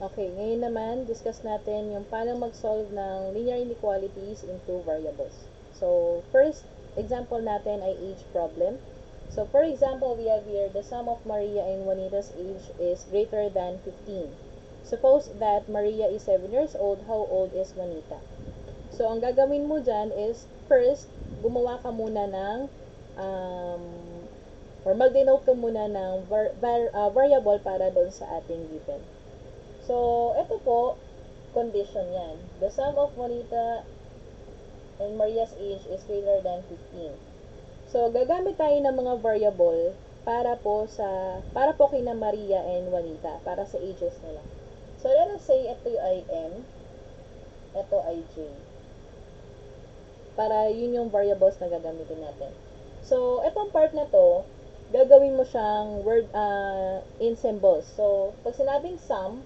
Okay, ngayon naman, discuss natin yung paano mag-solve ng linear inequalities into variables. So, first example natin ay age problem. So, for example, we have here the sum of Maria and Juanita's age is greater than 15. Suppose that Maria is 7 years old, how old is Juanita? So, ang gagawin mo dyan is, first, gumawa ka muna ng or mag-denote ka muna ng variable para doon sa ating given. So, ito po, condition yan. The sum of Juanita and Maria's age is greater than 15. So, gagamit tayo ng mga variable para po kina Maria and Juanita, para sa ages nila. So, let us say, ito ay M, ito ay J. Para yun yung variables na gagamitin natin. So, itong part na to, gagawin mo siyang word in symbols. So, pag sinabing sum,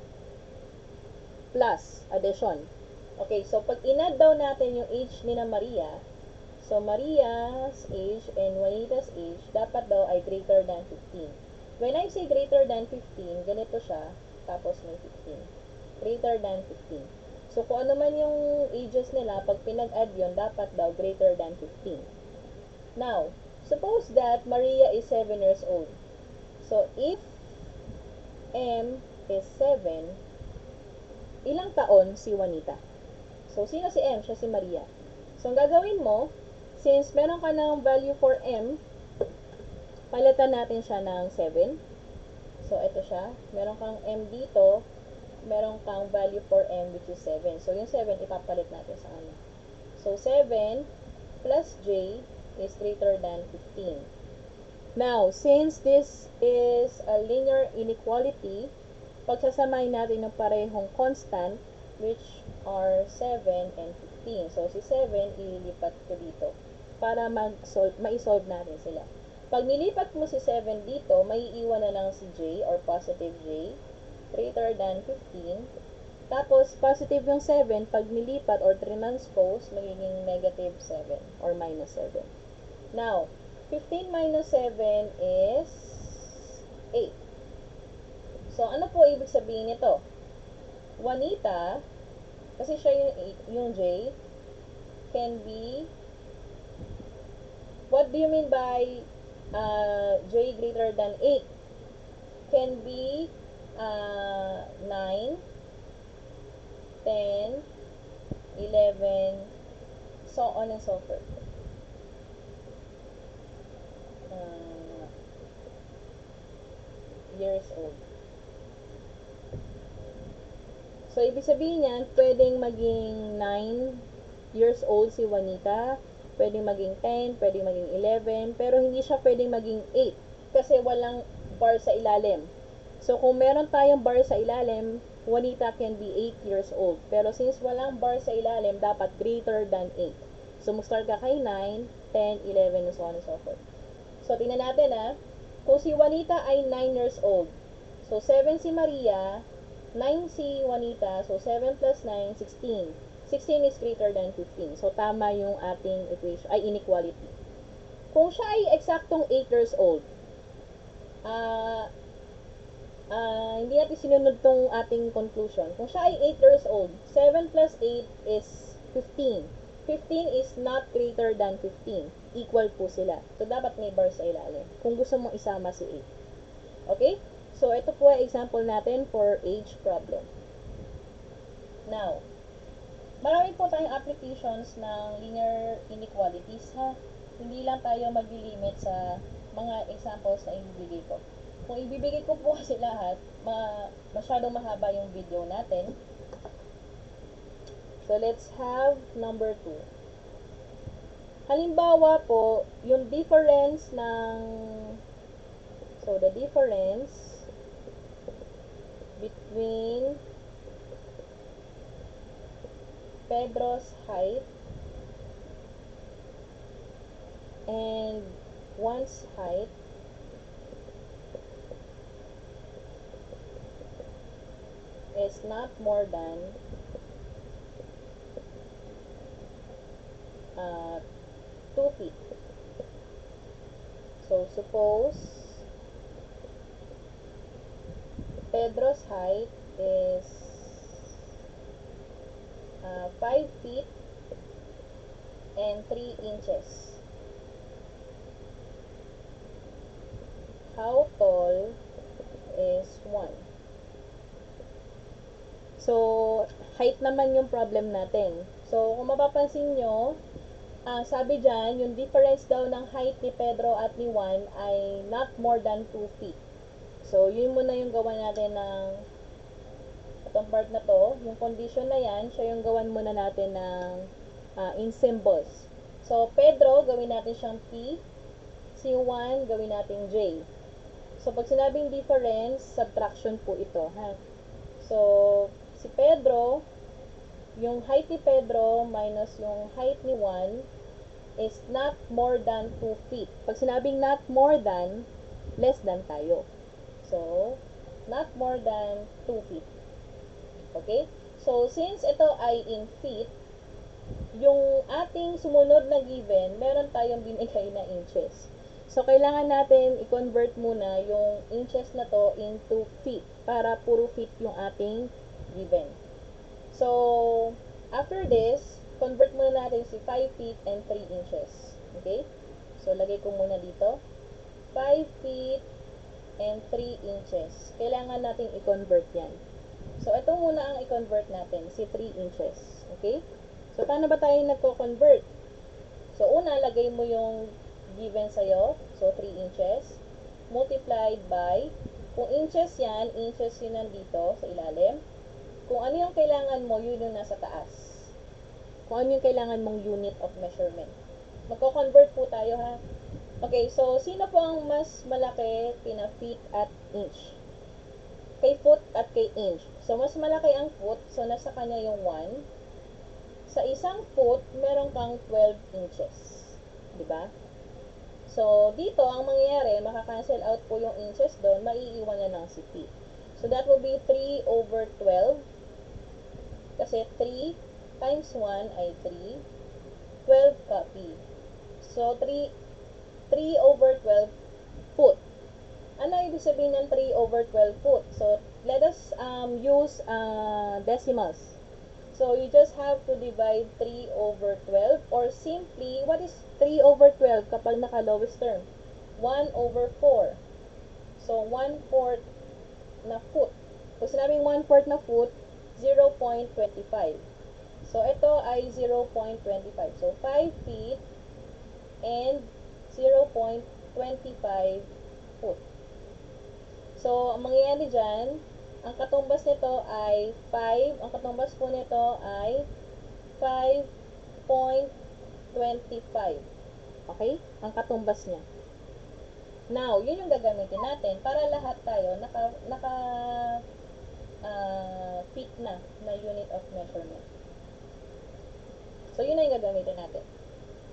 plus, addition. Okay, so pag in-add daw natin yung age ni na Maria, so Maria's age and Juanita's age, dapat daw ay greater than 15. When I say greater than 15, ganito siya, tapos may 15. Greater than 15. So, kung ano man yung ages nila, pag pinag-add yun, dapat daw greater than 15. Now, suppose that Maria is 7 years old. So, if M is 7, ilang taon si Juanita? So, sino si M? Siya si Maria. So, ang gagawin mo, since meron ka ng value for M, palitan natin siya ng 7. So, ito siya. Meron kang M dito, meron kang value for M which is 7. So, yung 7, ipapalit natin sa kanya. So, 7 plus J is greater than 15. Now, since this is a linear inequality, pagsasamahin natin ng parehong constant, which are 7 and 15. So, si 7, ililipat ko dito para ma-solve natin sila. Pag nilipat mo si 7 dito, may iiwan na lang si J or positive J greater than 15. Tapos, positive yung 7, pag nilipat or transpose, magiging negative 7 or minus 7. Now, 15 minus 7 is 8. So, ano po ibig sabihin nito? Juanita, kasi siya yung J, can be, what do you mean by J greater than 8? Can be 9, 10, 11, so on and so forth. Years old. So, ibig sabihin yan, pwedeng maging 9 years old si Juanita, pwedeng maging 10, pwedeng maging 11, pero hindi siya pwedeng maging 8 kasi walang bar sa ilalim. So, kung meron tayong bar sa ilalim, Juanita can be 8 years old. Pero since walang bar sa ilalim, dapat greater than 8. So, mag-start ka kay 9, 10, 11, and so on and so forth. So, tingnan natin kung si Juanita ay 9 years old, so 7 si Maria, 9 si Juanita, so 7 plus 9, 16. 16 is greater than 15. So, tama yung ating equation, ay inequality. Kung siya ay eksaktong 8 years old, hindi natin sinunod tong ating conclusion. Kung siya ay 8 years old, 7 plus 8 is 15. 15 is not greater than 15. Equal po sila. So, dapat may bar sa ilalim. Kung gusto mong isama si 8. Okay? So, ito po ay example natin for age problem. Now, marami po tayong applications ng linear inequalities, Hindi lang tayo mag-limit sa mga examples na ibibigay ko. Kung ibibigay ko po kasi lahat, masyadong mahaba yung video natin. So, let's have number 2. Halimbawa po, yung difference ng, so, the difference between Pedro's height and Juan's height is not more than 2 feet. So, suppose Pedro's height is 5 feet and 3 inches. How tall is 1? So, height naman yung problem natin. So, kung mapapansin nyo, sabi dyan, yung difference daw ng height ni Pedro at ni Juan ay not more than 2 feet. So, yun muna yung gawa natin ng itong part na to. Yung condition na yan, siya yung gawan muna natin ng in symbols. So, Pedro, gawin natin siyang P. Si Juan, gawin natin J. So, pag sinabing difference, subtraction po ito. Ha? So, si Pedro, yung height ni Pedro minus yung height ni Juan is not more than 2 feet. Pag sinabing not more than, less than tayo. So, not more than 2 feet. Okay? So, since ito ay in feet, yung ating sumunod na given, meron tayong binigay na inches. So, kailangan natin i-convert muna yung inches na to into feet para puro feet yung ating given. So, after this, convert muna natin si 5 feet and 3 inches. Okay? So, lagay ko muna dito. 5 feet and 3 inches. Kailangan natin i-convert yan. So, ito muna ang i-convert natin, si 3 inches. Okay? So, paano ba tayo nagko-convert? So, una, lagay mo yung given sa'yo. So, 3 inches. Multiplied by, kung inches yan, inches yun nandito sa ilalim. Kung ano yung kailangan mo, yun yung nasa taas. Kung ano yung kailangan mong unit of measurement. Magko-convert po tayo, ha? Okay, so, sino po ang mas malaki pina feet at inch? Kay foot at kay inch. So, mas malaki ang foot, so nasa kanya yung 1. Sa isang foot, meron kang 12 inches. Diba? So, dito, ang mangyayari, makakancel out po yung inches doon, maiiwan na ng si feet. So, that will be 3 over 12. Kasi 3 times 1 ay 3. 12 copy. So, 3 over 12 foot. Ano ibig sabihin ng 3 over 12 foot? So, let us use decimals. So, you just have to divide 3 over 12 or simply, what is 3 over 12 kapag naka-lowest term? 1 over 4. So, 1/4 na foot. Kung sinabing 1/4 na foot, 0.25. So, ito ay 0.25. So, 5 feet and 0.25 foot. So, ang mangyayari dyan, ang katumbas nito ay 5, ang katumbas po nito ay 5.25. Okay? Ang katumbas niya. Now, yun yung gagamitin natin para lahat tayo fit na unit of measurement. So, yun na yung gagamitin natin.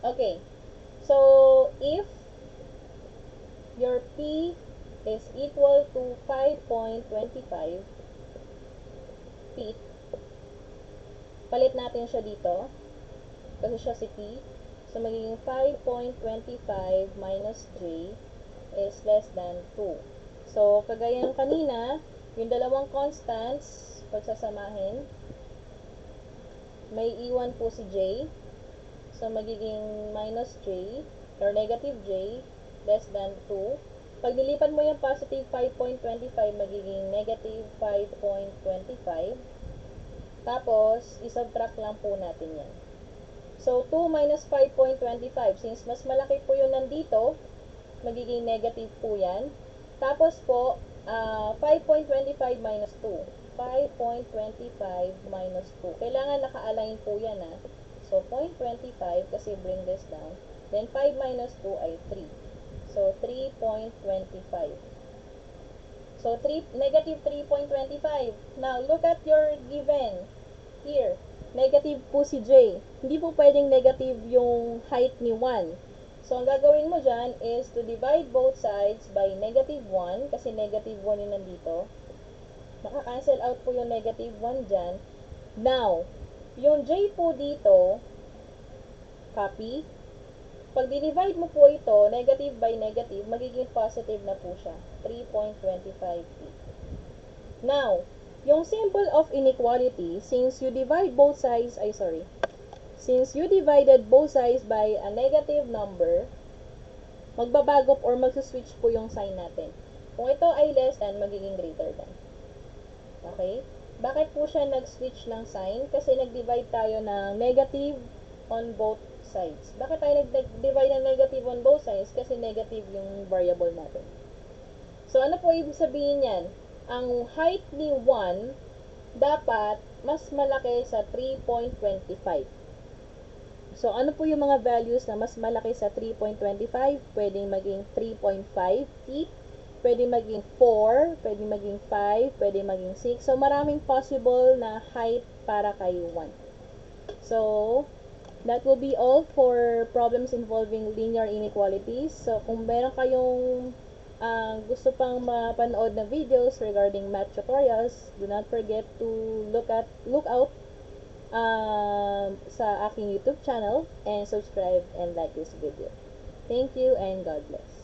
Okay. So, if your P is equal to 5.25 feet, palit natin siya dito. Kasi siya si P. So, magiging 5.25 minus J is less than 2. So, kagaya ng kanina, yung dalawang constants, pagsasamahin, may iwan po si J. So, magiging minus J, or negative J, less than 2. Pag nilipat mo yung positive 5.25, magiging negative 5.25. Tapos, isubtract lang po natin yan. So, 2 minus 5.25, since mas malaki po yun nandito, magiging negative po yan. Tapos po, 5.25 minus 2. 5.25 minus 2. Kailangan naka-align po yan, ha. So, 0.25 kasi bring this down. Then, 5 minus 2 ay 3. So, 3.25. So, negative 3.25. Now, look at your given. Here, negative po si J. Hindi po pwedeng negative yung height ni 1. So, ang gagawin mo dyan is to divide both sides by negative 1, kasi negative 1 yung nandito. Maka-cancel out po yung negative 1 dyan. Now, yung J po dito, copy. Pag di-divide mo po ito, negative by negative, magiging positive na po siya. 3.25 feet. Now, yung symbol of inequality, since you divided both sides by a negative number, magbabago or magsuswitch po yung sign natin. Kung ito ay less than, magiging greater than. Okay? Bakit po siya nag-switch ng sign? Kasi nag-divide tayo ng negative on both sides. Bakit tayo nag-divide ng negative on both sides? Kasi negative yung variable natin. So, ano po ibig sabihin yan? Ang height ni 1 dapat mas malaki sa 3.25. So, ano po yung mga values na mas malaki sa 3.25? Pwedeng maging 3.5 feet, pwedeng maging 4, pwedeng maging 5, pwedeng maging 6. So, maraming possible na height para kay 1. So, that will be all for problems involving linear inequalities. So, kung meron kayong gusto pang mapanood na videos regarding math tutorials, do not forget to look out sa aking YouTube channel and subscribe and like this video. Thank you and God bless.